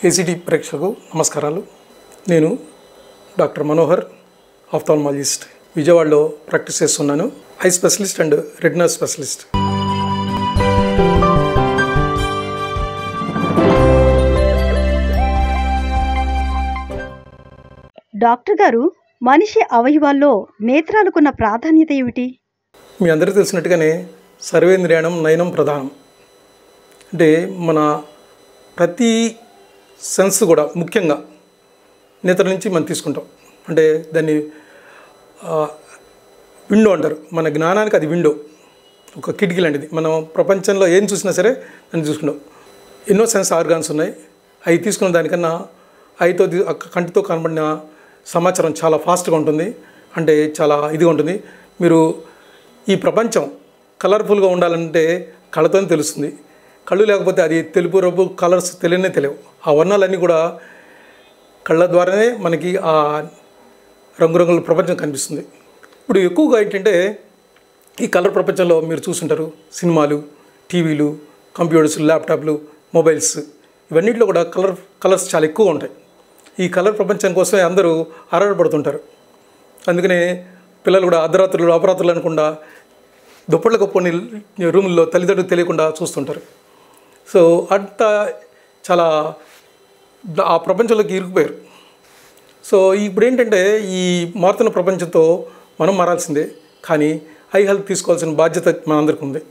ACT ప్రేక్షకులకు నమస్కారాలు. నేను డాక్టర్ మనోహర్, ఆఫ్థాల్మాలజిస్ట్, విజయవాడలో ప్రాక్టీస్ చేస్తున్నాను. I specialist and retina specialist. Doctor గారు, మనిషి అవయవాల్లో నేత్రాలకున్న ప్రాధాన్యత ఏమిటి? మీ అందరికీ తెలిసినట్టుగానే సర్వేంద్రియాణం నయనం ప్రధానం. అంటే మన ప్రతి సెన్స్ కూడా ముఖ్యంగా నేత్రం నుంచి మనం తీసుకుంటాం. అంటే దాన్ని విండో అంటారు. మన జ్ఞానానికి అది విండో, ఒక కిటికీ లాంటిది. మనం ప్రపంచంలో ఏం చూసినా సరే దాన్ని చూసుకుంటాం. ఎన్నో సెన్స్ ఆర్గాన్స్ ఉన్నాయి. అవి తీసుకున్న దానికన్నా కంటితో కనబడిన సమాచారం చాలా ఫాస్ట్గా ఉంటుంది. అంటే చాలా ఇదిగా ఉంటుంది. మీరు ఈ ప్రపంచం కలర్ఫుల్గా ఉండాలంటే కళ్ళతోనే తెలుస్తుంది. కళ్ళు లేకపోతే అది తెలుపు రంగు కలర్స్ తెలియవు. ఆ వర్ణాలన్నీ కూడా కళ్ళ ద్వారానే మనకి ఆ రంగురంగుల ప్రపంచం కనిపిస్తుంది. ఇప్పుడు ఎక్కువగా ఏంటంటే ఈ కలర్ ప్రపంచంలో మీరు చూస్తుంటారు, సినిమాలు, టీవీలు, కంప్యూటర్స్, ల్యాప్టాప్లు, మొబైల్స్, ఇవన్నిటిలో కూడా కలర్స్ చాలా ఎక్కువ ఉంటాయి. ఈ కలర్ ప్రపంచం కోసమే అందరూ ఆరాటపడుతుంటారు. అందుకనే పిల్లలు కూడా అర్ధరాత్రులు అపరాత్రులు అనకుండా దుప్పట్లు కప్పుకొని రూముల్లో తల్లిదండ్రులు తెలియకుండా చూస్తుంటారు. సో అంతా చాలా ఆ ప్రపంచంలోకి ఇరుక్కుపోయారు. సో ఇప్పుడు ఏంటంటే ఈ మారుతున్న ప్రపంచంతో మనం మారాల్సిందే. కానీ ఐ హెల్త్ తీసుకోవాల్సిన బాధ్యత మనందరికీ ఉంది.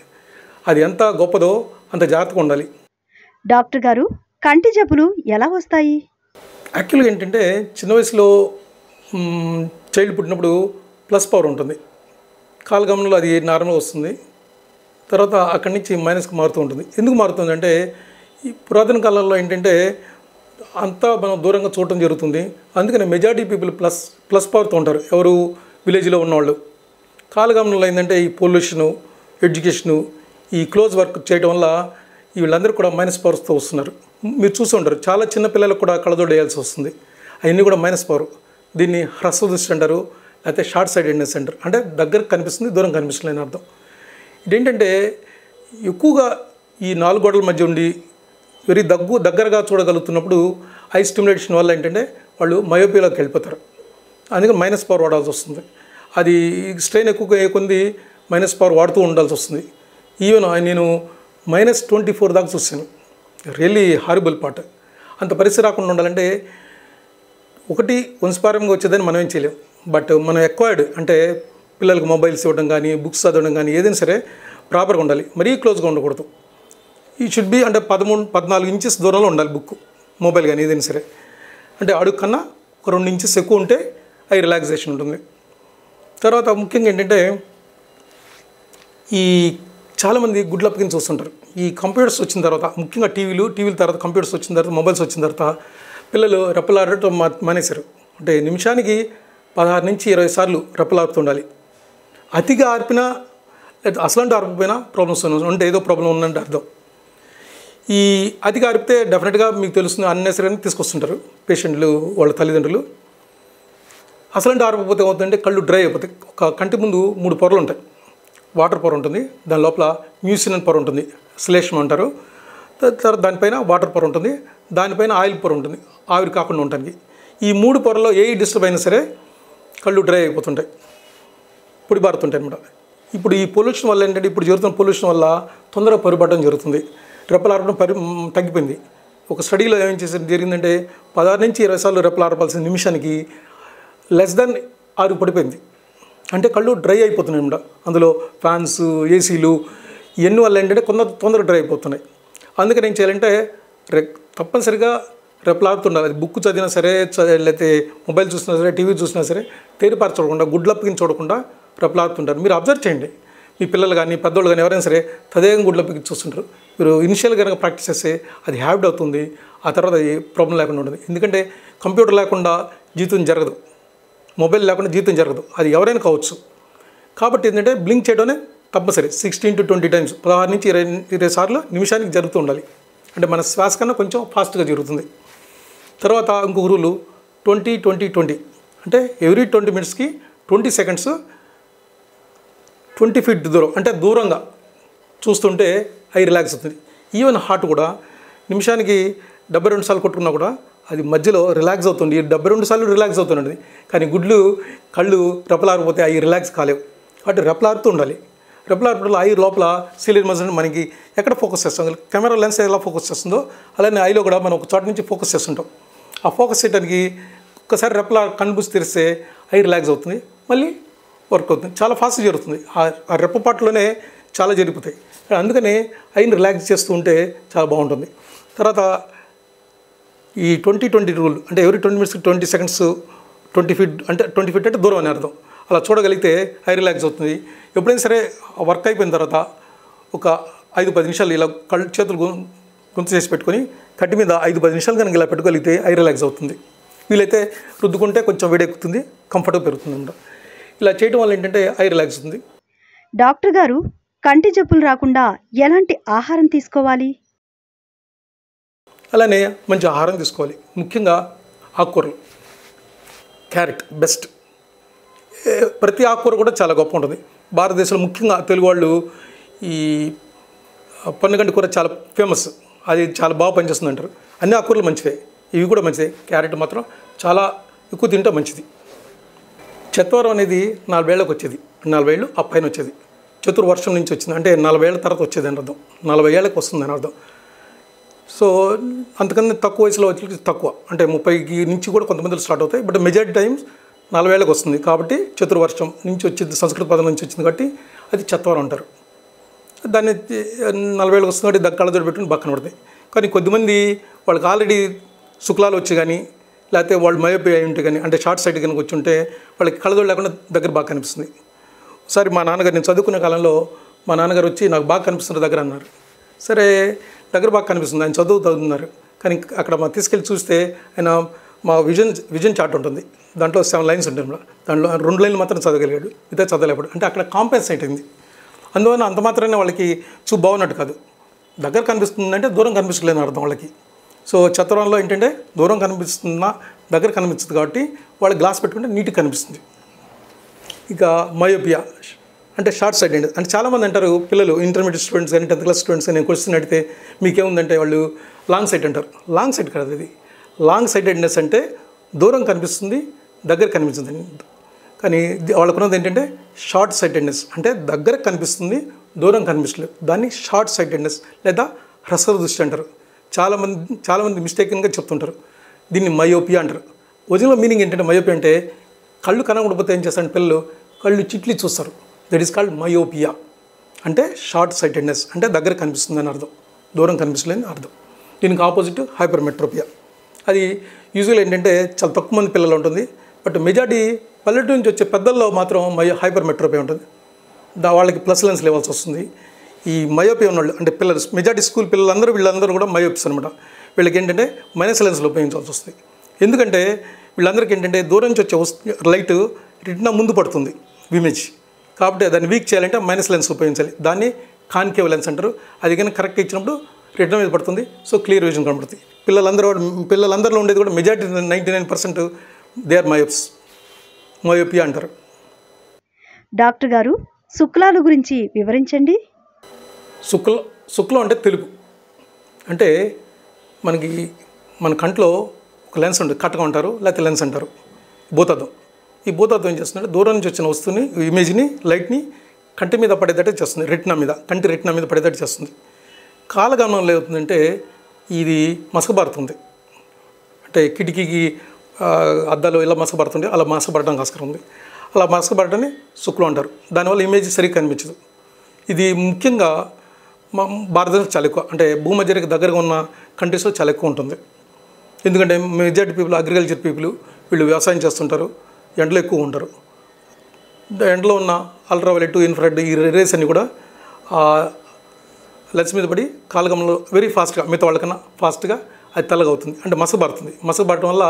అది ఎంత గొప్పదో అంత జాగ్రత్తగా ఉండాలి. డాక్టర్ గారు, కంటి జబ్బులు ఎలా వస్తాయి? యాక్చువల్గా ఏంటంటే చిన్న వయసులో చైల్డ్ పుట్టినప్పుడు ప్లస్ పవర్ ఉంటుంది. కాలగమనంలో అది నార్మల్గా వస్తుంది. తర్వాత అక్కడి నుంచి మైనస్కి మారుతూ ఉంటుంది. ఎందుకు మారుతుంది అంటే ఈ పురాతన కాలంలో ఏంటంటే అంతా మనం దూరంగా చూడటం జరుగుతుంది. అందుకని మెజారిటీ పీపుల్ ప్లస్ పవర్తో ఉంటారు, ఎవరు విలేజ్లో ఉన్నవాళ్ళు. కాలగమనంలో ఏంటంటే ఈ పొల్యూషను, ఎడ్యుకేషను, ఈ క్లోజ్ వర్క్ చేయడం వల్ల వీళ్ళందరూ కూడా మైనస్ పవర్స్తో వస్తున్నారు. మీరు చూసి ఉంటారు, చాలా చిన్న పిల్లలకు కూడా కళ్ళజోడు వేయాల్సి వస్తుంది. అవన్నీ కూడా మైనస్ పవర్. దీన్ని హ్రస్వ దృష్టి అంటారు, లేకపోతే షార్ట్ సైడెడ్నెస్ అంటారు. అంటే దగ్గరకు కనిపిస్తుంది, దూరం కనిపిస్తుంది అని అర్థం. ఇదేంటంటే ఎక్కువగా ఈ 4 గోడల మధ్య ఉండి దగ్గరగా చూడగలుగుతున్నప్పుడు ఐ స్టిమ్యులేషన్ వల్ల ఏంటంటే వాళ్ళు మయోపియాలోకి వెళ్ళిపోతారు. అందుకని మైనస్ పవర్ వాడాల్సి వస్తుంది. అది స్ట్రెయిన్ ఎక్కువగా కొంది మైనస్ పవర్ వాడుతూ ఉండాల్సి వస్తుంది. ఈవెన్ నేను -24 దాకా చూశాను. Really horrible part. అంత పరిస్థితి రాకుండా ఉండాలంటే ఒకటి వంశపారంగా వచ్చేదని మనం ఏం చేయలేం. బట్ మనం ఎక్వైర్డ్ అంటే పిల్లలకు మొబైల్స్ ఇవ్వడం కానీ, బుక్స్ చదవడం కానీ ఏదైనా సరే ప్రాపర్గా ఉండాలి. మరీ క్లోజ్గా ఉండకూడదు. ఈ షుడ్ బి అంటే 13-14 ఇంచెస్ దూరంలో ఉండాలి బుక్, మొబైల్ కానీ ఏదైనా సరే. అంటే అడుగు కన్నా ఒక 2 ఇంచెస్ ఎక్కువ ఉంటే అవి రిలాక్సేషన్ ఉంటుంది. తర్వాత ముఖ్యంగా ఏంటంటే ఈ చాలామంది గుడ్ల అప్పగించి చూస్తుంటారు. ఈ కంప్యూటర్స్ వచ్చిన తర్వాత, ముఖ్యంగా టీవీల తర్వాత కంప్యూటర్స్ వచ్చిన తర్వాత, మొబైల్స్ వచ్చిన తర్వాత పిల్లలు రెప్పలాడటం మానేశారు. అంటే నిమిషానికి 16 నుంచి 20 సార్లు రెప్పలాడుతుండాలి. అతిగా ఆర్పినా లేదా అసలంటే ఆర్పిపోయినా ప్రాబ్లమ్స్ అంటే ఏదో ప్రాబ్లం ఉందంటే అర్థం. ఈ అతిగా ఆర్పితే డెఫినెట్గా మీకు తెలుస్తుంది, అన్నెసరీగా తీసుకొస్తుంటారు పేషెంట్లు వాళ్ళ తల్లిదండ్రులు. అసలంటే ఆర్పిపోతే ఏమవుతుందంటే కళ్ళు డ్రై అయిపోతాయి. ఒక కంటి ముందు 3 పొరలు ఉంటాయి. వాటర్ పొర ఉంటుంది, దాని లోపల మ్యూసిన్ పొర ఉంటుంది, శ్లేష్మం అంటారు. తర్వాత దానిపైన వాటర్ పొర ఉంటుంది, దానిపైన ఆయిల్ పొర ఉంటుంది, ఆవిరి కాకుండా ఉండడానికి. ఈ 3 పొరల్లో ఏ డిస్టర్బ్ అయినా సరే కళ్ళు డ్రై అయిపోతుంటాయి, పొడి బారుతుంటాయి అన్నమాట. ఇప్పుడు ఈ పొల్యూషన్ వల్ల ఏంటంటే ఇప్పుడు జరుగుతున్న పొల్యూషన్ వల్ల తొందరగా పొడిపడడం జరుగుతుంది. రెప్పలు ఆర్పడం తగ్గిపోయింది. ఒక స్టడీలో ఏం జరిగిందంటే 16 నుంచి 20 సార్లు రెప్పలు ఆర్పాల్సిన నిమిషానికి లెస్ దెన్ 6 పడిపోయింది. అంటే కళ్ళు డ్రై అయిపోతున్నాయి అన్నమాట. అందులో ఫ్యాన్స్, ఏసీలు ఇవన్నీ వల్ల ఏంటంటే తొందరగా డ్రై అయిపోతున్నాయి. అందుకని ఏం చేయాలంటే తప్పనిసరిగా రెప్పలు ఆడుతుండాలి. అది బుక్ చదివినా సరే, లేకపోతే మొబైల్ చూసినా సరే, టీవీ చూసినా సరే తేరిపారు చూడకుండా, గుడ్లప్పకి చూడకుండా రెప్పలు ఆడుతుంటారు. మీరు అబ్జర్వ్ చేయండి. మీ పిల్లలు కానీ పెద్దోళ్ళు కానీ ఎవరైనా సరే తదేకంగా గుడ్లప్పకి చూస్తుంటారు. మీరు ఇనిషియల్గా కనుక ప్రాక్టీస్ చేస్తే అది హ్యాబిట్ అవుతుంది. ఆ తర్వాత అది ప్రాబ్లం లేకుండా ఉంటుంది. ఎందుకంటే కంప్యూటర్ లేకుండా జీవితం జరగదు, మొబైల్ లేకుండా జీవితం జరగదు. అది ఎవరైనా కావచ్చు. కాబట్టి ఏంటంటే బ్లింక్ చేయడమే తప్పనిసరి. 16 to 20 టైమ్స్, 16 నుంచి 20 సార్లు నిమిషానికి జరుగుతూ ఉండాలి. అంటే మన శ్వాస కన్నా కొంచెం ఫాస్ట్గా జరుగుతుంది. తర్వాత ఇంకొక రూలు 20-20-20. అంటే ఎవ్రీ 20 మినిట్స్కి 20 సెకండ్స్ 20 ఫీట్ దూరం, అంటే దూరంగా చూస్తుంటే ఐ రిలాక్స్ అవుతుంది. ఈవెన్ హార్ట్ కూడా నిమిషానికి 72 సార్లు కొట్టుకున్నా కూడా అది మధ్యలో రిలాక్స్ అవుతుంది. 72 సార్లు రిలాక్స్ అవుతుండీ. కానీ గుడ్లు కళ్ళు రెప్పలారిపోతే అవి రిలాక్స్ కాలేవు. కాబట్టి రెప్పలారుతూ ఉండాలి. రెప్పలారిపోవడంలో ఐ లోపల సిలియర్ మజిల్ మనకి ఎక్కడ ఫోకస్ చేస్తాం, కెమెరా లెన్స్ ఎలా ఫోకస్ చేస్తుందో అలానే ఐలో కూడా మనం ఒక చోట నుంచి ఫోకస్ చేస్తుంటాం. ఆ ఫోకస్ చేయడానికి ఒక్కసారి రెప్పల కన్నుబూసి తెరిస్తే ఐ రిలాక్స్ అవుతుంది, మళ్ళీ వర్క్ అవుతుంది. చాలా ఫాస్ట్గా జరుగుతుంది. ఆ రెప్పపాటులోనే చాలా జరిగిపోతాయి. అందుకనే ఐని రిలాక్స్ చేస్తూ ఉంటే చాలా బాగుంటుంది. తర్వాత ఈ 20-20 రూల్ అంటే ఎవరీ 20 minutes 20 seconds 20 feet అంటే 20 feet అంటే దూరం అని అర్థం. అలా చూడగలిగితే ఐ రిలాక్స్ అవుతుంది. ఎప్పుడైనా సరే వర్క్ అయిపోయిన తర్వాత ఒక 5-10 నిమిషాలు ఇలా చేతులు గుంత చేసి పెట్టుకొని కట్టి మీద 5-10 నిమిషాలు కనుక ఇలా పెట్టుకోగలిగితే ఐ రిలాక్స్ అవుతుంది. వీలైతే రుద్దుకుంటే కొంచెం వేడెక్కుతుంది, కంఫర్ట్గా పెరుగుతుంది అన్నమాట. ఇలా చేయడం వల్ల ఏంటంటే ఐ రిలాక్స్ అవుతుంది. డాక్టర్ గారు, కంటి జబ్బులు రాకుండా ఎలాంటి ఆహారం తీసుకోవాలి? అలానే మంచి ఆహారం తీసుకోవాలి. ముఖ్యంగా ఆకుకూరలు, క్యారెట్ బెస్ట్. ప్రతి ఆకుకూర కూడా చాలా గొప్ప ఉంటుంది. భారతదేశంలో ముఖ్యంగా తెలుగు వాళ్ళు ఈ పొన్నగంటి కూర చాలా ఫేమస్. అది చాలా బాగా పనిచేస్తుంది అంటారు. అన్ని ఆకుకూరలు మంచివే, ఇవి కూడా మంచిదే. క్యారెట్ మాత్రం చాలా ఎక్కువ తింటే మంచిది. చత్వరం అనేది 4 ఏళ్ళకి వచ్చేది, 4 ఏళ్ళు ఆ పైన వచ్చేది. చతుర్వర్షం నుంచి వచ్చింది అంటే 40 ఏళ్ళ తర్వాత వచ్చేది అని అర్థం. 40 ఏళ్ళకి వస్తుంది అని అర్థం. సో అంతకన్నా తక్కువ వయసులో వచ్చి తక్కువ అంటే 30 నుంచి కూడా కొంతమంది స్టార్ట్ అవుతాయి. బట్ మెజారిటీ టైమ్స్ 40 ఏళ్ళకి వస్తుంది. కాబట్టి చతుర్వర్షం నుంచి వచ్చింది, సంస్కృత పదం నుంచి వచ్చింది కాబట్టి అది చత్వరం అంటారు. దాన్ని 40 ఏళ్ళకి వస్తుంది కాబట్టి కళ్ళజోడు పెట్టుకుని పక్కన పడతాయి. కానీ కొద్దిమంది వాళ్ళకి ఆల్రెడీ శుక్లాలు వచ్చి కానీ లేకపోతే వాళ్ళు మయోపియా అయి ఉంటే కానీ అంటే షార్ట్ సైట్ కనుక వచ్చి ఉంటే వాళ్ళకి కళ్ళజోడు లేకుండా దగ్గర బాగా కనిపిస్తుంది. ఒకసారి మా నాన్నగారు, నేను చదువుకునే కాలంలో మా నాన్నగారు వచ్చి నాకు బాగా కనిపిస్తుంది దగ్గర అన్నారు. సరే దగ్గర బాగా కనిపిస్తుంది, ఆయన చదువుతున్నారు. కానీ అక్కడ మా తీసుకెళ్ళి చూస్తే ఆయన మా విజన్ చార్ట్ ఉంటుంది, దాంట్లో 7 lines ఉంటుంది. దాంట్లో 2 లైన్లు మాత్రం చదవగలిగాడు, మిగతా చదవలేడు. అంటే అక్కడ కాంపెన్సేట్ అయింది. అందువల్ల అంత మాత్రమే వాళ్ళకి చూపు బాగున్నట్టు కాదు. దగ్గర కనిపిస్తుందంటే దూరం కనిపించలేని అర్థం వాళ్ళకి. సో చత్వరంలో ఏంటంటే దూరం కనిపిస్తున్నా దగ్గర కనిపిస్తుంది కాబట్టి వాళ్ళు గ్లాస్ పెట్టుకుంటే నీట్గా కనిపిస్తుంది. ఇక మయోపియా అంటే షార్ట్ సైటెడ్ అంటే చాలామంది అంటారు పిల్లలు, ఇంటర్మీడియట్ స్టూడెంట్స్ కానీ 10th class స్టూడెంట్స్ కానీ క్వశ్చన్ అడిగితే మీకేముందంటే వాళ్ళు లాంగ్ సైట్ అంటారు. లాంగ్ సైట్ కాదు అది. లాంగ్ సైటెడ్నెస్ అంటే దూరం కనిపిస్తుంది దగ్గర కనిపిస్తుంది. కానీ వాళ్ళకున్నది ఏంటంటే షార్ట్ సైటెడ్నెస్ అంటే దగ్గర కనిపిస్తుంది దూరం కనిపించలేదు. దాన్ని షార్ట్ సైటెడ్నెస్ లేదా హ్రస్వ దృష్టి అంటారు. చాలామంది మిస్టేకింగ్గా చెప్తుంటారు. దీన్ని మయోపియా అంటారు. ఒరిజినల్ మీనింగ్ ఏంటంటే మయోపియా అంటే కళ్ళు కనబడిపోతే ఏం చేస్తారంటే పిల్లలు కళ్ళు చిట్లి చూస్తారు. That is called myopia. అంటే షార్ట్ సైటెడ్నెస్ అంటే దగ్గర కనిపిస్తుంది అని అర్థం, దూరం కనిపించలేని అర్థం. దీనికి ఆపోజిట్ హైపర్మెట్రోపియా. అది యూజువల్ ఏంటంటే చాలా తక్కువ మంది పిల్లలు ఉంటుంది. బట్ మెజారిటీ పల్లెటూరు నుంచి వచ్చే పెద్దల్లో మాత్రం హైపర్మెట్రోపియా ఉంటుంది. వాళ్ళకి ప్లస్ లెన్స్ లెవెల్స్ వస్తుంది. ఈ మయోపియా ఉన్నవాళ్ళు అంటే పిల్లలు మెజారిటీ స్కూల్ వీళ్ళందరూ కూడా మయోపిస్ అనమాట. వీళ్ళకి ఏంటంటే మైనస్ లెన్స్లో ఉపయోగించాల్సి వస్తుంది. ఎందుకంటే వీళ్ళందరికీ ఏంటంటే దూరం నుంచి వచ్చే లైట్ రెటినా ముందు పడుతుంది ఇమేజ్. కాబట్టి దాన్ని వీక్ చేయాలంటే మైనస్ లెన్స్ ఉపయోగించాలి. దాన్ని కాన్కేవ్ లెన్స్ అంటారు. అది కానీ కరెక్ట్ ఇచ్చినప్పుడు రెటినా మీద పడుతుంది. సో క్లియర్ విజన్ కనబడుతుంది. పిల్లలందరిలో ఉండేది కూడా మెజారిటీ 99% దే ఆర్ మయోపియా అంటారు. డాక్టర్ గారు, శుక్లాల గురించి వివరించండి. శుక్లం అంటే తెలుపు. అంటే మన కంట్లో ఒక లెన్స్ ఉంటుంది, కట్టకం అంటారు లేకపోతే లెన్స్ అంటారు, భూతద్దం. ఈ భూతద్దం ఏం చేస్తుందంటే దూరం నుంచి వచ్చిన వస్తువుని ఇమేజ్ని లైట్ని కంటి మీద పడేటట్టు చేస్తుంది, కంటి రెటినా మీద పడేటట్టు చేస్తుంది. కాలగమనంలో ఏమవుతుందంటే ఇది మసకబారుతుంది. అంటే కిటికీకి అద్దాలు ఇలా మసకబడుతుంది, అలా మసకబడడానికి ఆస్కారం ఉంది. అలా మసకబడటాన్ని శుక్లం అంటారు. దానివల్ల ఇమేజ్ సరిగ్గా కనిపించదు. ఇది ముఖ్యంగా భారతదేశంలో చాలా ఎక్కువ, అంటే భూమధ్యరేఖకి దగ్గరగా ఉన్న కంట్రీస్లో చాలా ఎక్కువ ఉంటుంది. ఎందుకంటే మెజారిటీ పీపుల్ అగ్రికల్చర్ పీపుల్, వీళ్ళు వ్యవసాయం చేస్తుంటారు, ఎండలో ఎక్కువ ఉంటారు. ఎండలో ఉన్న అల్ట్రావైలెట్, ఇన్ఫ్రారెడ్ ఈ రేస్ అన్నీ కూడా లెన్స్ మీద పడి కాలగమనంలో వెరీ ఫాస్ట్గా మిగతా వాళ్ళకన్నా ఫాస్ట్గా అది తెల్లగా అవుతుంది, అంటే మసకబారుతుంది. మసకబారటం వల్ల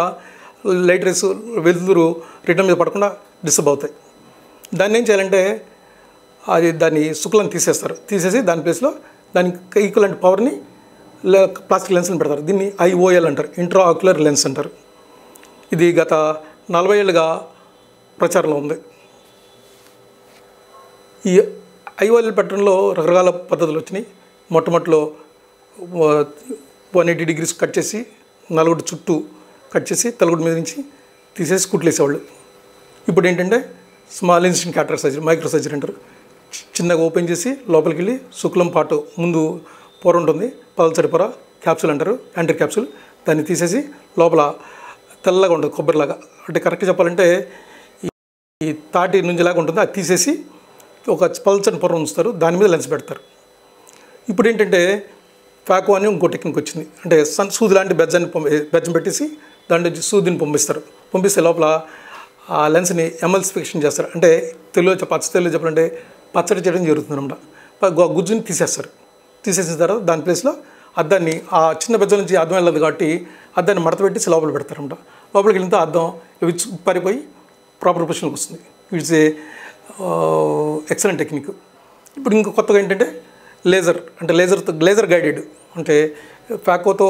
లైట్ రేస్ వెలుతురు రెటినా మీద పడకుండా డిస్టర్బ్ అవుతాయి. దాన్ని ఏం చేయాలంటే దాన్ని శుక్లాన్ని తీసేసి దాని ప్లేస్లో దానికి ఈక్వలెంట్ పవర్ని ప్లాస్టిక్ లెన్స్ని పెడతారు. దీన్ని IOL అంటారు, ఇంట్రా ఆక్యులర్ లెన్స్ అంటారు. ఇది గత 40 ఏళ్ళుగా ప్రచారంలో ఉంది. ఈ IOL పెట్టడంలో రకరకాల పద్ధతులు వచ్చినాయి. మొట్టమొదటిలో 180 degrees కట్ చేసి నలుగుడు చుట్టూ కట్ చేసి తలుగుడు మీద నుంచి తీసేసి కుట్లేసేవాళ్ళు. ఇప్పుడు ఏంటంటే small incision cataract surgery, micro surgery అంటారు. చిన్నగా ఓపెన్ చేసి లోపలికి వెళ్ళి శుక్లం పాటు ముందు పొర ఉంటుంది, పల్చడి పొర, క్యాప్సూల్ అంటారు, యాంటీ క్యాప్సూల్. దాన్ని తీసేసి లోపల తెల్లగా ఉంటుంది కొబ్బరిలాగా, అంటే కరెక్ట్గా చెప్పాలంటే ఈ తాటి నుంచిలాగా ఉంటుంది. అది తీసేసి ఒక పల్చని పొర ఉంచుతారు, దాని మీద లెన్స్ పెడతారు. ఇప్పుడు ఏంటంటే ఫ్యాకో అని ఇంకో టెక్నిక్ వచ్చింది. అంటే సూది లాంటి బెజ్జం పెట్టేసి దాంట్లో సూదిని పంపిస్తే లోపల ఆ లెన్స్ని ఎమల్సిఫికేషన్ చేస్తారు. అంటే పచ్చ తెలుగులో చెప్పాలంటే పచ్చడి చేయడం జరుగుతుంది అనమాట. గుజ్జుని తీసేసిన తర్వాత దాని ప్లేస్లో అద్దాన్ని, ఆ చిన్న బెజ్జం నుంచి అద్దం వెళ్ళదు కాబట్టి అద్దాన్ని మడత పెట్టేసి లోపల పెడతారనమాట. లోపలికి వెళ్తే అద్దం పారిపోయి ప్రాపర్ పొజిషన్కి వస్తుంది. It's a excellent technique. ఇప్పుడు ఇంకా కొత్తగా ఏంటంటే లేజర్, అంటే లేజర్ గైడెడ్, అంటే ఫ్యాకోతో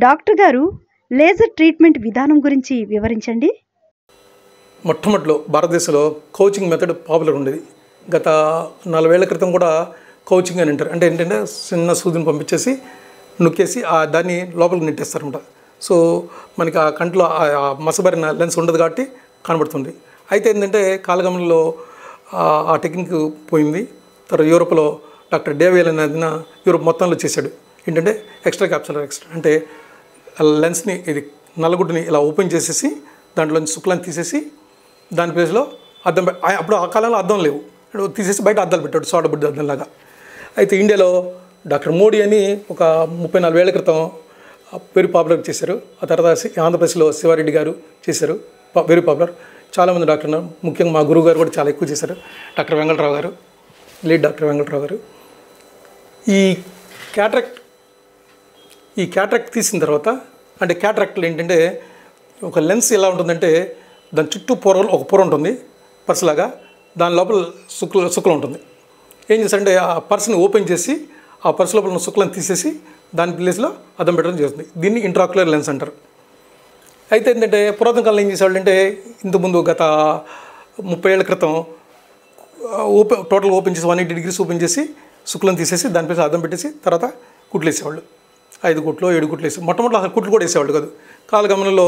డాక్టర్ గారు, లేజర్ ట్రీట్మెంట్ విధానం గురించి వివరించండి. మొట్టమొదటిలో భారతదేశంలో కౌచింగ్ మెథడ్ పాపులర్ ఉండేది. గత 40 ఏళ్ల క్రితం కూడా కౌచింగ్ అని అంటారు. అంటే ఏంటంటే చిన్న సూదిని పంపించేసి నొక్కేసి దాన్ని లోపలికి నెట్టేస్తారనమాట. సో మనకి ఆ కంట్లో ఆ మసబరిన లెన్స్ ఉండదు కాబట్టి కనబడుతుంది. అయితే ఏంటంటే కాలగమనంలో ఆ టెక్నిక్ పోయింది. తర్వాత యూరోప్లో డాక్టర్ డేవియల్ అనేది యూరోప్ మొత్తంలో చేశాడు. ఏంటంటే ఎక్స్ట్రా క్యాప్సులర్ అంటే లెన్స్ని, ఇది నల్లగుడ్డుని ఇలా ఓపెన్ చేసేసి దాంట్లోంచి శుక్లాన్ని తీసేసి దాని ప్లేస్లో అద్దం, అప్పుడు ఆ కాలంలో అద్దం లేవు, తీసేసి బయట అద్దాలు పెట్టాడు, సోడబుడ్డి అద్దంలాగా. అయితే ఇండియాలో డాక్టర్ మోడీ అని ఒక 34 ఏళ్ల క్రితం వెరీ పాపులర్ చేశారు. ఆ తర్వాత ఆంధ్రప్రదేశ్లో శివారెడ్డి గారు చేశారు, వెరీ పాపులర్. చాలామంది డాక్టర్లు, ముఖ్యంగా మా గురువు గారు కూడా చాలా ఎక్కువ చేశారు, డాక్టర్ వెంకటరావు గారు, లేట్ డాక్టర్ వెంకటరావు గారు. ఈ క్యాట్రాక్ట్ తీసిన తర్వాత, అంటే క్యాట్రాక్ట్లో ఏంటంటే ఒక లెన్స్ ఎలా ఉంటుందంటే దాని చుట్టూ ఒక పొర ఉంటుంది పర్సులాగా, దాని లోపల శుక్లం ఉంటుంది. ఏం చేస్తారంటే ఆ పర్సుని ఓపెన్ చేసి ఆ పర్సు లోపల ఉన్న శుక్లను తీసేసి దాని ప్లేస్లో అద్దం పెట్టడం జరుగుతుంది. దీన్ని ఇంట్రాక్యులర్ లెన్స్ అంటారు. అయితే ఏంటంటే పురాతన కాలంలో ఏం చేసేవాళ్ళు అంటే, ఇంతకుముందు గత 30 ఏళ్ల క్రితం టోటల్ ఓపెన్ చేసి 180 degrees ఓపెన్ చేసి శుక్లను తీసేసి దాని ప్లేస్ అద్దం పెట్టేసి తర్వాత కుట్లు వేసేవాళ్ళు. 5 కుట్లు 7 కుట్లు వేసి, మొట్టమొదటి అసలు కుట్లు కూడా వేసేవాళ్ళు కాదు. కాలగమనంలో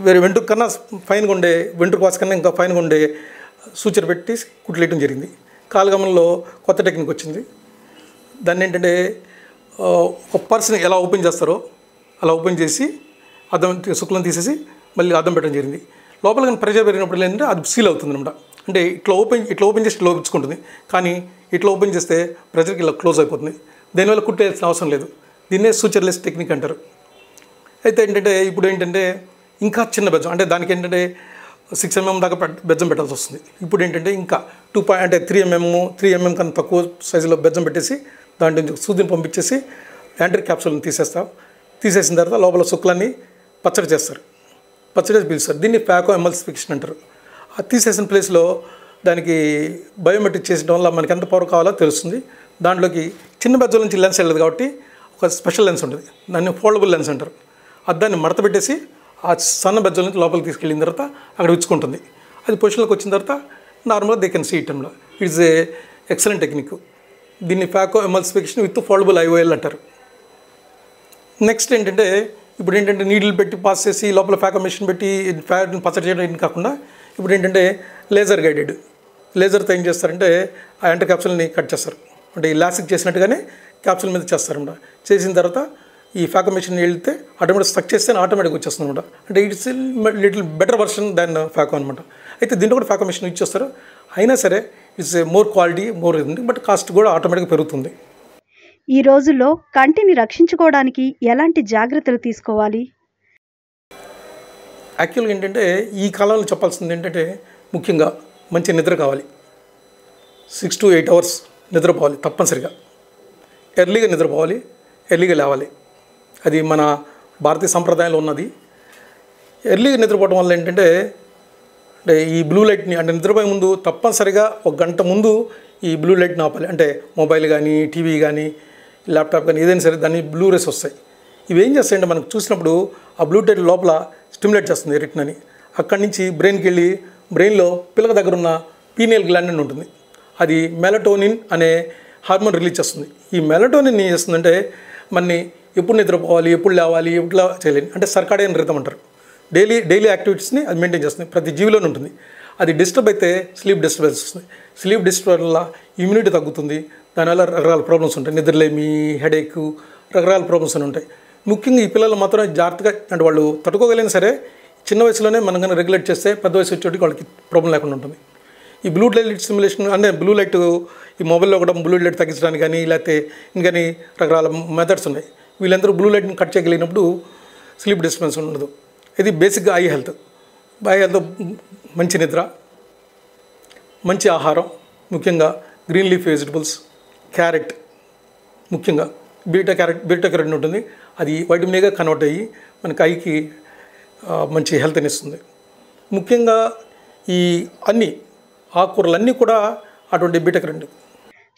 వేరే వెంట్రుక కన్నా ఫైన్గా ఉండే, వెంట్రుక వాస కన్నా ఇంకా ఫైన్గా ఉండే సూచన పెట్టి కుట్లు వేయడం జరిగింది. కాలగమనంలో కొత్త టెక్నిక్ వచ్చింది. దాన్ని ఏంటంటే ఒక పర్స్ని ఎలా ఓపెన్ చేస్తారో అలా ఓపెన్ చేసి అద్దం శుక్లను తీసేసి మళ్ళీ అద్దం పెట్టడం జరిగింది. లోపల కానీ ప్రెషర్ పెరిగినప్పుడు ఏంటంటే అది సీల్ అవుతుంది అనమాట. అంటే ఇట్లా ఓపెన్ చేసి ఇట్లా ఓపించుకుంటుంది, కానీ ఇట్లా ఓపెన్ చేస్తే ప్రెషర్కి ఇలా క్లోజ్ అయిపోతుంది. దీనివల్ల కుట్టేయాల్సిన అవసరం లేదు. దీన్నే సూచర్లెస్ టెక్నిక్ అంటారు. అయితే ఏంటంటే ఇప్పుడు ఏంటంటే ఇంకా చిన్న బెజ్జం, అంటే దానికి ఏంటంటే 6 mm దాకా బెజ్జం పెట్టాల్సి వస్తుంది. ఇప్పుడు ఏంటంటే ఇంకా 3 mm కన్నా తక్కువ సైజులో బెజ్జం పెట్టేసి దాంట్లో నుంచి సూదిని పంపించేసి యాంట్రిక్ క్యాప్సూల్ని తీసేసిన తర్వాత లోపల శుక్లాన్ని పచ్చడి చేస్తారు, పచ్చడి చేసి పీలుస్తారు. దీన్ని ఫ్యాకో ఎమల్సిఫికేషన్ అంటారు. ఆ తీసేసిన ప్లేస్లో దానికి బయోమెట్రిక్ చేసడం వల్ల మనకి ఎంత పవర్ కావాలో తెలుస్తుంది. దాంట్లోకి చిన్న బెజ్జం నుంచి లెన్స్ వెళ్ళదు కాబట్టి ఒక స్పెషల్ లెన్స్ ఉంటుంది, దాన్ని ఫోల్డబుల్ లెన్స్ అంటారు. దాన్ని మడత పెట్టేసి ఆ సన్న బెజ్జం నుంచి లోపలికి తీసుకెళ్ళిన తర్వాత అక్కడ ఇచ్చుకుంటుంది. అది పొజిషన్లోకి వచ్చిన తర్వాత నార్మల్గా దే కెన్ సీ ఇట్ అనమాట. It's a excellent technique. దీన్ని phacoemulsification with foldable IOL అంటారు. నెక్స్ట్ ఏంటంటే ఇప్పుడు ఏంటంటే నీడిల్ పెట్టి పాస్ చేసి లోపల ఫ్యాకో మెషిన్ పెట్టి ఫ్యాట్ని పచ్చడి చేయడం కాకుండా ఇప్పుడు ఏంటంటే లేజర్ గైడెడ్, లేజర్తో ఏం చేస్తారంటే ఆ యాంటీ క్యాప్సూల్ని కట్ చేస్తారు. అంటే ఈ లాసిక్ చేసినట్టుగానే క్యాప్సూల్ మీద చేస్తారన్నమాట. చేసిన తర్వాత ఈ ఫ్యాకో మెషిన్ వెళ్తే ఆటోమేటిక్ స్ట్రక్ చేస్తే ఆటోమేటిక్గా వచ్చేస్తుంది అనమాట. అంటే it's little better version than phaco అనమాట. అయితే దీంట్లో కూడా ఫ్యాకో మెషిన్ ఇచ్చేస్తారు. అయినా సరే ఇట్స్ మోర్ క్వాలిటీ మోర్ ఉంది, బట్ కాస్ట్ కూడా ఆటోమేటిక్గా పెరుగుతుంది. ఈ రోజుల్లో కంటిని రక్షించుకోవడానికి ఎలాంటి జాగ్రత్తలు తీసుకోవాలి? యాక్చువల్గా ఏంటంటే ఈ కాలంలో చెప్పాల్సింది ఏంటంటే ముఖ్యంగా మంచి నిద్ర కావాలి. 6 to 8 hours నిద్రపోవాలి తప్పనిసరిగా. ఎర్లీగా నిద్రపోవాలి, ఎర్లీగా లేవాలి. అది మన భారతీయ సంప్రదాయంలో ఉన్నది. ఎర్లీగా నిద్రపోవడం వల్ల ఏంటంటే అంటే ఈ బ్లూ లైట్ని అంటే నిద్రపోయే ముందు తప్పనిసరిగా 1 గంట ముందు ఈ బ్లూ లైట్ని ఆపాలి. అంటే మొబైల్ కానీ టీవీ కానీ ల్యాప్టాప్ కానీ ఏదైనా సరే దాన్ని బ్లూ రేస్ వస్తాయి. ఇవి ఏం చేస్తాయంటే మనకు చూసినప్పుడు ఆ బ్లూ లైట్ లోపల స్టిమ్యులేట్ చేస్తుంది రెటినాని. అక్కడి నుంచి బ్రెయిన్కి వెళ్ళి బ్రెయిన్లో పిల్లక దగ్గర ఉన్న పీనియల్ గ్లాండ్ అని ఉంటుంది. అది మెలటోనిన్ అనే హార్మోన్ రిలీజ్ చేస్తుంది. ఈ మెలటోనిన్ ఏం చేస్తుందంటే మనని ఎప్పుడు నిద్రపోవాలి, ఎప్పుడు లేవాలి, ఎప్పుడు చేయలేని అంటే సర్కాడియన్ రిథమ్ అంటారు. డైలీ యాక్టివిటీస్ని అది మెయింటైన్ చేస్తుంది. ప్రతి జీవిలోనే ఉంటుంది. అది డిస్టర్బ్ అయితే స్లీప్ డిస్టర్బెన్స్ వస్తుంది. స్లీప్ డిస్టర్బ్ వల్ల ఇమ్యూనిటీ తగ్గుతుంది. దానివల్ల రకరకాల ప్రాబ్లమ్స్ ఉంటాయి. నిద్రలేమి, హెడేక్, రకరకాల ప్రాబ్లమ్స్ అని ఉంటాయి. ముఖ్యంగా ఈ పిల్లలు మాత్రం జాగ్రత్తగా అంటే వాళ్ళు తట్టుకోగలిగినా సరే చిన్న వయసులోనే మనం కానీ రెగ్యులేట్ చేస్తే పెద్ద వయసు వచ్చేటికి వాళ్ళకి ప్రాబ్లం లేకుండా ఉంటుంది. ఈ బ్లూ లైట్ స్టిమ్యులేషన్ అంటే బ్లూ లైట్ ఈ మొబైల్లో కూడా బ్లూ లైట్ తగ్గించడానికి కానీ లేకపోతే ఇంకని రకరకాల మెథడ్స్ ఉన్నాయి. వీళ్ళందరూ బ్లూ లైట్ని కట్ చేయగలిగినప్పుడు స్లీప్ డిస్టర్బెన్స్ ఉండదు. ఇది బేసిక్గా ఐ హెల్త్ మంచి నిద్ర, మంచి ఆహారం, ముఖ్యంగా గ్రీన్ లీఫ్ వెజిటబుల్స్, క్యారెట్, ముఖ్యంగా బీటా క్యారెట్ ఉంటుంది. అది వైటమిన్ ఏగా కన్వర్ట్ అయ్యి మనకి ఐకి మంచి హెల్త్ని ఇస్తుంది. ముఖ్యంగా ఈ అన్ని ఆకుకూరలన్నీ కూడా అటువంటి బీటా క్యారెట్.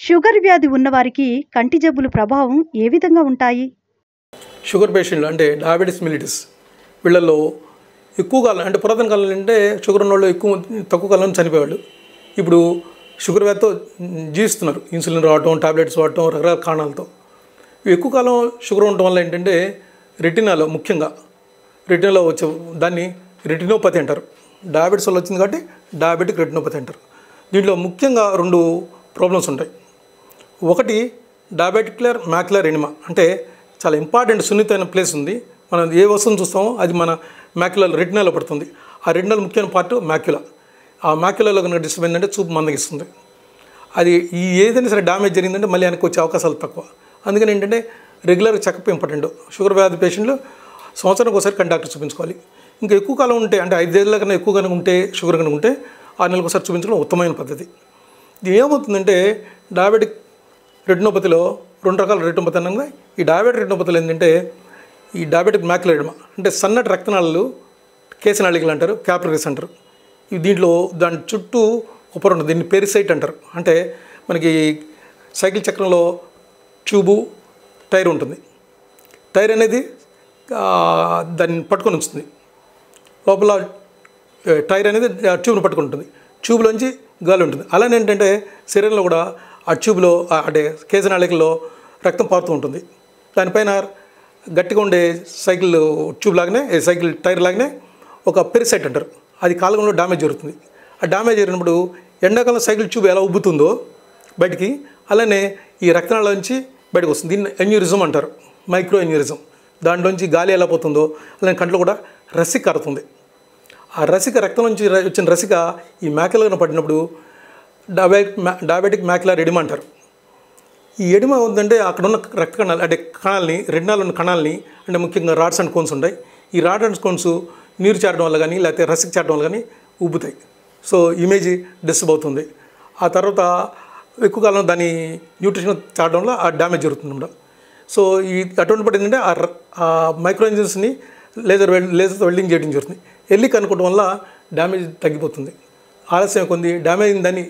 షుగర్ వ్యాధి ఉన్నవారికి కంటి జబ్బుల ప్రభావం ఏ విధంగా ఉంటాయి? షుగర్ పేషెంట్లు అంటే డయాబెటీస్ మిలిటిస్ వీళ్ళల్లో ఎక్కువ కాలం అంటే పురాతన కాలంలో అంటే షుగర్ ఉన్న వాళ్ళు తక్కువ కాలంలో చనిపోయేవాళ్ళు. ఇప్పుడు షుగర్ వ్యాధితో జీవిస్తున్నారు. ఇన్సులిన్ వాడటం, టాబ్లెట్స్ వాడటం, రకరకాల కారణాలతో. ఎక్కువ కాలం షుగర్ ఉండటం వల్ల ఏంటంటే రెటినాలో ముఖ్యంగా రెటినాలో వచ్చే దాన్ని రెటినోపతి అంటారు. డయాబెటీస్ వల్ల వచ్చింది కాబట్టి డయాబెటిక్ రెటినోపతి అంటారు. దీంట్లో ముఖ్యంగా 2 ప్రాబ్లమ్స్ ఉంటాయి. ఒకటి డయాబెటిక్యులర్ మ్యాక్యులర్ ఎడిమా అంటే చాలా ఇంపార్టెంట్ సున్నితమైన ప్లేస్ ఉంది. మనం ఏ వస్తువును చూస్తామో అది మన మ్యాక్యులర్ రెటినాలో పడుతుంది. ఆ రెటినాల్ ముఖ్యమైన పార్ట్ మ్యాక్యులా. ఆ మ్యాక్యులాలో కనుక డిస్టర్బ్ అయిందంటే చూపు మందగిస్తుంది. అది ఏదైనా సరే డ్యామేజ్ జరిగిందంటే మళ్ళీ వెనక్కి వచ్చే అవకాశాలు తక్కువ. అందుకని ఏంటంటే రెగ్యులర్ చెకప్ ఇంపార్టెంట్. షుగర్ వ్యాధి పేషెంట్లు సంవత్సరానికి ఒకసారి కంటి డాక్టర్ చూపించుకోవాలి. ఇంకా ఎక్కువ కాలం ఉంటే అంటే 5 ఏళ్ళ కన్నా ఎక్కువ కనుక ఉంటే షుగర్ కనుక ఉంటే 6 నెలలకు ఒకసారి చూపించడం ఉత్తమమైన పద్ధతి. ఇది ఏమవుతుందంటే డయాబెటిక్ రెటినోపతిలో 2 రకాల రెటినోపతి అనగా ఈ డయాబెటిక్ రెటినోపతిలో ఏంటంటే ఈ డయాబెటిక్ మ్యాక్యులర్ ఎడిమా అంటే సన్నటి రక్తనాళాలు కేశనాళికలు అంటారు, క్యాపిలరీస్ అంటారు. ఇవి దీంట్లో దాని చుట్టూ ఉపర ఉంటుంది. దీన్ని పెరిసైట్ అంటారు. అంటే మనకి సైకిల్ చక్రంలో ట్యూబు టైర్ ఉంటుంది. టైర్ అనేది దాన్ని పట్టుకొని ఉంచుతుంది. లోపల టైర్ అనేది ట్యూబ్ను పట్టుకుని ఉంటుంది. ట్యూబ్లోంచి గాలి ఉంటుంది. అలానే ఏంటంటే శరీరంలో కూడా ఆ ట్యూబ్లో అంటే కేశనాళికల్లో రక్తం పారుతూ ఉంటుంది. దానిపైన గట్టిగా ఉండే సైకిల్ ట్యూబ్ లాగానే సైకిల్ టైర్ లాగానే ఒక పెరిసైట్ అంటారు. అది కాలంలో డ్యామేజ్ జరుగుతుంది. ఆ డ్యామేజ్ జరిగినప్పుడు ఎండాకాలం సైకిల్ ట్యూబ్ ఎలా ఉబ్బుతుందో బయటికి అలానే ఈ రక్తనాళ నుంచి బయటకు వస్తుంది. దీన్ని ఎన్యూరిజం అంటారు, మైక్రో ఎన్యూరిజం. దాంట్లోంచి గాలి ఎలా పోతుందో అలానే కంట్లో కూడా రసిక కారుతుంది. ఆ రసిక రక్తం నుంచి వచ్చిన రసిక ఈ మ్యాక్యులర్ను పడినప్పుడు డయాబెటిక్ మ్యాక్యులర్ ఎడిమా అంటారు. ఈ ఎడిమా ఉందంటే అక్కడ ఉన్న రక్త కణాలు అంటే కణాలని రెటినాలో ఉన్న కణాలని అంటే ముఖ్యంగా రాడ్స్ అండ్ కోన్స్ ఉంటాయి. ఈ రాడ్ అండ్ కోన్స్ నీరు చేరడం వల్ల కానీ లేకపోతే రసిక చేరడం వల్ల కానీ ఉబ్బుతాయి. సో ఇమేజ్ డిస్టర్బ్ అవుతుంది. ఆ తర్వాత ఎక్కువ కాలం దాని న్యూట్రిషన్ చేరడం వల్ల ఆ డ్యామేజ్ జరుగుతుంది అన్నమాట. సో ఈ అటువంటి ఏంటంటే ఆ మైక్రో ఇంజన్స్ని లేజర్తో వెల్డింగ్ చేయడం జరుగుతుంది. ఎల్లి కనుక్కోవడం వల్ల డ్యామేజ్ తగ్గిపోతుంది. ఆలస్యం కొంది డ్యామేజ్ దాన్ని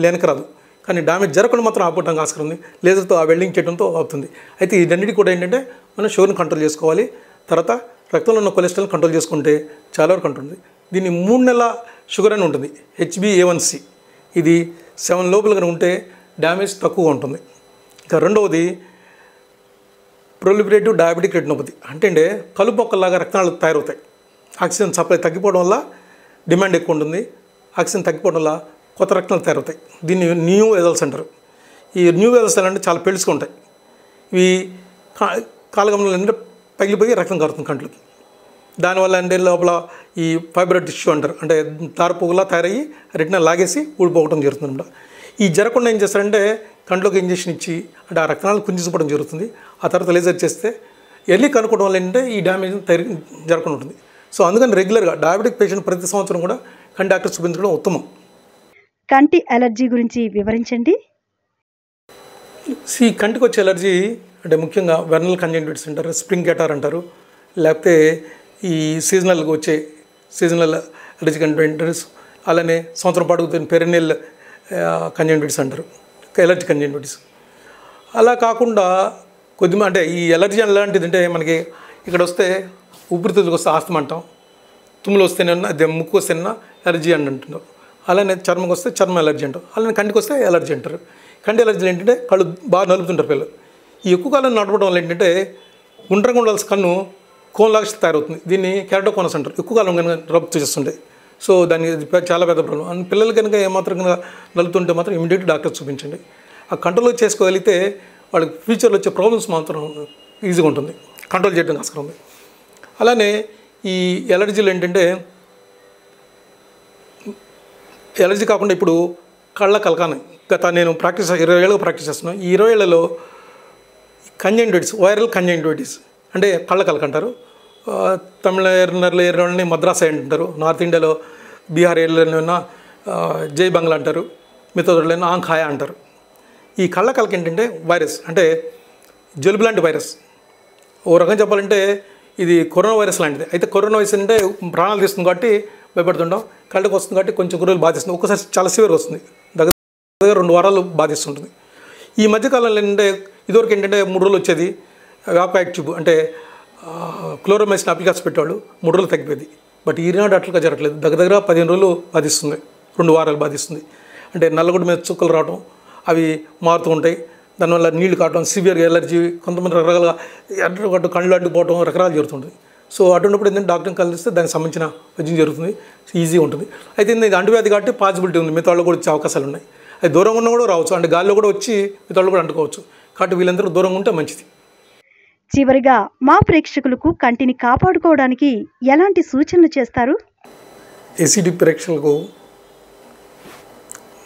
వెనక రాదు, కానీ డ్యామేజ్ జరగకుండా మాత్రం ఆపడానికి ఆస్కారం ఉంది. లేజర్తో ఆ వెల్డింగ్ చేయడంతో అవుతుంది. అయితే ఈ రెండింటి కూడా ఏంటంటే మనం షుగర్ని కంట్రోల్ చేసుకోవాలి. తర్వాత రక్తంలో ఉన్న కొలెస్ట్రాల్ కంట్రోల్ చేసుకుంటే చాలా వరకు ఉంటుంది. దీన్ని 3 నెలల షుగర్ అని ఉంటుంది, HbA1c. ఇది 7 లోపల కనుక ఉంటే డ్యామేజ్ తక్కువగా ఉంటుంది. ఇంకా రెండవది ప్రొలిఫరేటివ్ డయాబెటిక్ రెటినోపతి అంటే కలుపొక్కలాగా రక్తనాళాలు తయారవుతాయి. ఆక్సిజన్ సప్లై తగ్గిపోవడం వల్ల డిమాండ్ ఎక్కువ ఉంటుంది. ఆక్సిజన్ తగ్గిపోవడం వల్ల కొత్త రక్తనాలు తయారవుతాయి. దీన్ని న్యూ వెజల్స్ అంటారు. ఈ న్యూ వెజల్స్ అంటే చాలా పెలుసుగా ఉంటాయి. ఇవి కాలగమనంలో ఏంటంటే పగిలిపోయి రక్తం కారుతుంది కంట్లోకి. దానివల్ల అంటే లోపల ఈ ఫైబ్రో టిష్యూ అంటారు, అంటే తారపుగులా తయారయ్యి రెటినా లాగేసి ఊడిపోవడం జరుగుతుంది అనమాట. ఈ జరగకుండా ఏం చేస్తారంటే కంట్లోకి ఇంజెక్షన్ ఇచ్చి అంటే ఆ రక్తనాళాలు కుంజించడం జరుగుతుంది. ఆ తర్వాత లేజర్ చేస్తే ఎర్లీ కనుక్కోవడం వల్ల ఏంటంటే ఈ డ్యామేజ్ జరగకుండా ఉంటుంది. సో అందుకని రెగ్యులర్గా డయాబెటిక్ పేషెంట్ ప్రతి సంవత్సరం కూడా కంటి డాక్టర్ చూపించడం ఉత్తమం. కంటి అలర్జీ గురించి వివరించండి. ఈ కంటికి వచ్చే ఎలర్జీ అంటే ముఖ్యంగా వెర్నల్ కంజంక్టివిటిస్ అంటారు, స్ప్రింగ్ క్యాటార్ అంటారు, లేకపోతే ఈ సీజనల్గా వచ్చే సీజనల్ అలర్జీ కంజంక్టివిటిస్, అలానే సంవత్సరం పాటు పెరినియల్ కంజంక్టివిటిస్ అంటారు, ఎలర్జీ కంజంక్టివిటిస్. అలా కాకుండా కొద్దిగా అంటే ఈ ఎలర్జీ ఎలాంటిది అంటే మనకి ఇక్కడ వస్తే ఊపిరితిత్తులకు వస్తే ఆస్తమా అంటాం, తుమ్ములు వస్తేనేనా అదే ముక్కు వస్తేనేనా ఎలర్జీ అని అంటున్నాం, అలానే చర్మం వస్తే చర్మ ఎలర్జీ అంటాం, అలానే కంటికి వస్తే ఎలర్జీ అంటారు. కంటి ఎలర్జీలు ఏంటంటే కళ్ళు బాగా నలుపుతుంటారు పిల్లలు. ఈ ఎక్కువ కాలం నడపడం వల్ల ఏంటంటే గుండ్రంగా ఉండాల్సిన కన్ను కోన్లాగా తయారవుతుంది. దీన్ని కెరటోకోనస్ అంటారు, ఎక్కువ కాలం కనుక రబ్ చేస్తుంటే. సో దానికి చాలా పెద్ద ప్రాబ్లం. అండ్ పిల్లలు కనుక ఏమాత్రం కనుక నలుపుతుంటే మాత్రం ఇమీడియట్ డాక్టర్ చూపించండి. ఆ కంట్రోల్ చేసుకోగలిగితే వాళ్ళకి ఫ్యూచర్లో వచ్చే ప్రాబ్లమ్స్ మాత్రం ఈజీగా ఉంటుంది, కంట్రోల్ చేయడానికి ఆస్కారం ఉంది. అలానే ఈ ఎలర్జీలు ఏంటంటే ఎలర్జీ కాకుండా ఇప్పుడు కళ్ళ కలకాని గత నేను 20 ఏళ్ళుగా ప్రాక్టీస్ చేస్తున్నాను. ఈ 20 ఏళ్లలో కంజంక్టివిటిస్, వైరల్ కంజంక్టివిటిస్ అంటే కళ్ళ కలక అంటారు. తమిళనాడులో ఏరియాలని మద్రాస్ అంటారు, నార్త్ ఇండియాలో బీహార్ ఏరియాలోనే జై బంగ్లా అంటారు, మిగతా చోట్ల ఆంఖాయ అంటారు. ఈ కళ్ళ కలక ఏంటంటే వైరస్, అంటే జలుబు లాంటి వైరస్. ఓ రకంగా చెప్పాలంటే ఇది కరోనా వైరస్ లాంటిది. అయితే కరోనా వైరస్ అంటే ప్రాణాలు తీస్తుంది కాబట్టి భయపడుతుంటాం, కళ్ళకి వస్తుంది కాబట్టి కొంచెం గుర్రెలు బాధిస్తుంది, ఒక్కసారి చాలా సివియర్ వస్తుంది, దగ్గర 2 వారాలు బాధిస్తుంటుంది. ఈ మధ్యకాలంలో ఏంటంటే ఇదివరకు ఏంటంటే 3 రోజులు వచ్చేది వ్యాపాక్ ట్యూబ్, అంటే క్లోరోమైసిన్ అప్లికాస్ పెట్టేవాళ్ళు, 3 రోజులు తగ్గిపోయింది. బట్ ఈనాడు అట్లుగా జరగట్లేదు, దగ్గర 15 రోజులు బాధిస్తుంది, 2 వారాలు బాధిస్తుంది. అంటే నల్లగుడ్డ మీద చుక్కలు రావడం, అవి మారుతూ ఉంటాయి, దానివల్ల నీళ్లు కావడం, సివియర్ ఎలర్జీ, కొంతమంది రకరకాలుగా ఎర్రగట్టు కళ్ళు అడ్డుపోవడం, రకరకాలు జరుగుతుంది. సో అటువంటిప్పుడు ఏంటంటే డాక్టర్ని కలిస్తే దానికి సంబంధించిన వైద్యం జరుగుతుంది, ఈజీగా ఉంటుంది. అయితే ఇది అంటువ్యాధి కాబట్టి పాసిబిలిటీ ఉంది, మిగతా వాళ్ళు కూడా వచ్చే అవకాశాలు ఉన్నాయి. అది దూరంగా ఉన్నా కూడా రావచ్చు, అంటే గాలిలో కూడా వచ్చి మిగతా వాళ్ళు కూడా అంటుకోవచ్చు. కాబట్టి వీళ్ళందరూ దూరంగా ఉంటే మంచిది. చివరిగా మా ప్రేక్షకులకు కంటిని కాపాడుకోవడానికి ఎలాంటి సూచనలు చేస్తారు? ఏసీడీ ప్రేక్షకులకు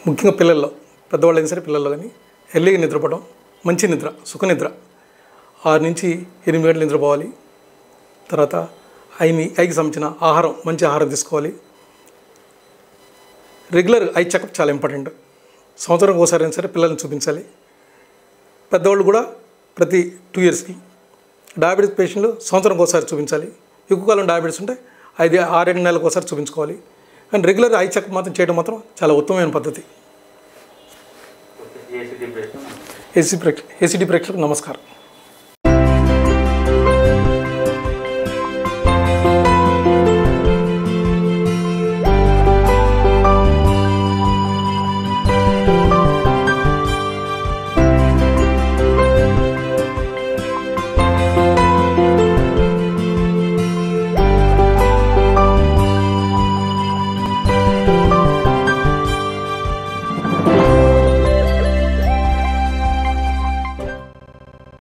ముఖ్యంగా పిల్లల్లో, పెద్దవాళ్ళు అయినా సరే పిల్లల్లో కానీ ఎర్లీగా నిద్రపోవడం, మంచి నిద్ర, సుఖనిద్ర, 6 నుంచి 8 గంటలు నిద్రపోవాలి. తర్వాత ఐకి సంబంధించిన ఆహారం, మంచి ఆహారం తీసుకోవాలి. రెగ్యులర్ ఐ చెకప్ చాలా ఇంపార్టెంట్, సంవత్సరం ఒకసారి అయినా సరే పిల్లల్ని చూపించాలి. పెద్దవాళ్ళు కూడా ప్రతి 2 ఇయర్స్కి. డయాబెటీస్ పేషెంట్లు సంవత్సరం ఒకసారి చూపించాలి. ఎక్కువ కాలం డయాబెటీస్ ఉంటే 6-7 నెలలకు ఒకసారి చూపించుకోవాలి. కానీ రెగ్యులర్ ఐ చెకప్ మాత్రం చేయడం మాత్రం చాలా ఉత్తమమైన పద్ధతి. ఏసీడీ ప్రేక్షకులకు నమస్కారం.